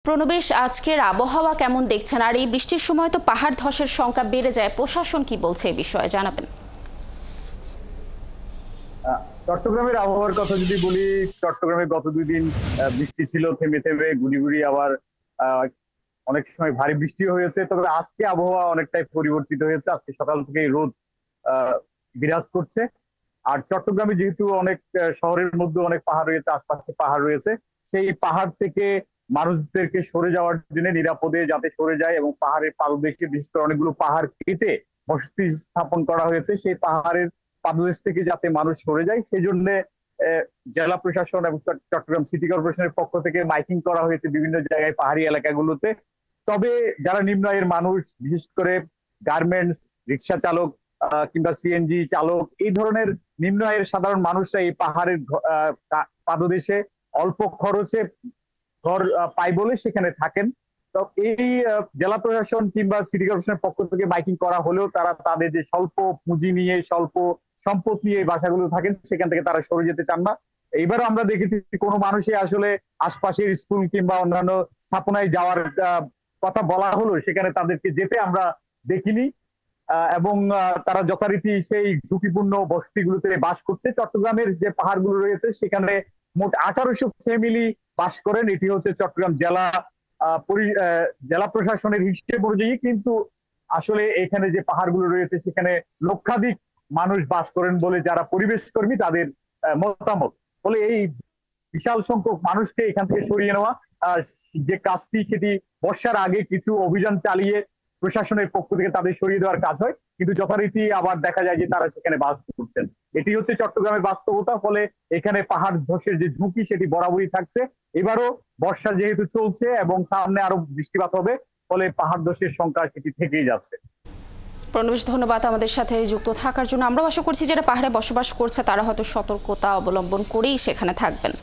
প্রণবেশ, আজকের আবহাওয়া কেমন দেখছেন? আর এই বৃষ্টির সময় তো পাহাড় ধসের সংখ্যা বেড়ে যায়, প্রশাসন কি বলছে এই বিষয়ে জানাবেন। চট্টগ্রামের আবহাওয়ার কথা যদি বলি, চট্টগ্রামে গত 2 দিন বৃষ্টি ছিল, থেমে থেমে গুড়ি গুড়ি, আবার আহ, অনেক সময় ভারী বৃষ্টি হয়েছে। তবে আজকে আবহাওয়া অনেকটাই পরিবর্তিত হয়েছে। আজকে সকাল থেকে রোদ আহ, বিরাজ করছে। আর চট্টগ্রামে যেহেতু অনেক শহরের মধ্যে অনেক পাহাড় রয়েছে, আশপাশে পাহাড় রয়েছে, সেই পাহাড় থেকে মানুষদেরকে সরে যাওয়ার জন্য নিরাপদে যাতে সরে যায়, এবং পাহাড়ের পাদদেশে বিশেষ করে অনেকগুলো পাহাড় কেটে বসতি স্থাপন করা হয়েছে, সেই পাহাড়ের পাদদেশ থেকে যাতে মানুষ সরে যায় সেই জন্য জেলা প্রশাসন এবং চট্টগ্রাম সিটি কর্পোরেশনের পক্ষ থেকে মাইকিং করা হয়েছে বিভিন্ন জায়গায় পাহাড়ি এলাকাগুলোতে। তবে যারা নিম্ন আয়ের মানুষ, বিশেষ করে গার্মেন্টস, রিক্সা চালক কিংবা সিএনজি চালক, এই ধরনের নিম্ন আয়ের সাধারণ মানুষরা এই পাহাড়ের পাদদেশে অল্প খরচে ঘর পায় বলে সেখানে থাকেন। তো এই জেলা প্রশাসন কিংবা সিটি কর্পোরেশনের পক্ষ থেকে মাইকিং করা হলেও তারা তাদের যে স্বল্প পুঁজি নিয়ে, স্বল্প সম্পদ নিয়ে এই বাসাগুলো থাকেন, সেখান থেকে তারা সরে যেতে চান না। এইবারও আমরা দেখেছি কোনো মানুষই আসলে আশপাশের স্কুল কিংবা অন্যান্য স্থাপনায় যাওয়ার কথা বলা হলো, সেখানে তাদেরকে যেতে আমরা দেখিনি। এবং তারা যথারীতি সেই ঝুঁকিপূর্ণ বসতিগুলোতে বাস করছে। চট্টগ্রামের যে পাহাড়গুলো রয়েছে সেখানে মোট 1800 ফ্যামিলি বাস করেন। এটি হচ্ছে চট্টগ্রাম জেলা প্রশাসনের হিসেব অনুযায়ী, কিন্তু আসলে এখানে যে পাহাড়গুলো রয়েছে সেখানে লক্ষাধিক মানুষ বাস করেন বলে যারা পরিবেশ কর্মী তাদের মতামত। ফলে এই বিশাল সংখ্যক মানুষকে এখান থেকে সরিয়ে নেওয়া যে কাজটি, সেটি বর্ষার আগে কিছু অভিযান চালিয়ে প্রশাসনের পক্ষ থেকে তাদের সরিয়ে দেওয়ার কাজ হয়, কিন্তু যথারীতি আবার দেখা যায় যে তারা সেখানে বাস করছেন। এটি হচ্ছে চট্টগ্রামের বাস্তবতা। ফলে এখানে পাহাড় ধসের যে ঝুঁকি সেটি বরাবরই থাকছে। এবারও বর্ষা যেহেতু চলছে এবং সামনে আরো বৃষ্টিপাত হবে, ফলে পাহাড় ধসের সংখ্যা সেটি থেকেই যাচ্ছে। প্রণবেশ, ধন্যবাদ আমাদের সাথে যুক্ত থাকার জন্য। আমরা আশা করছি যারা পাহাড়ে বসবাস করছে তারা হয়তো সতর্কতা অবলম্বন করেই সেখানে থাকবেন।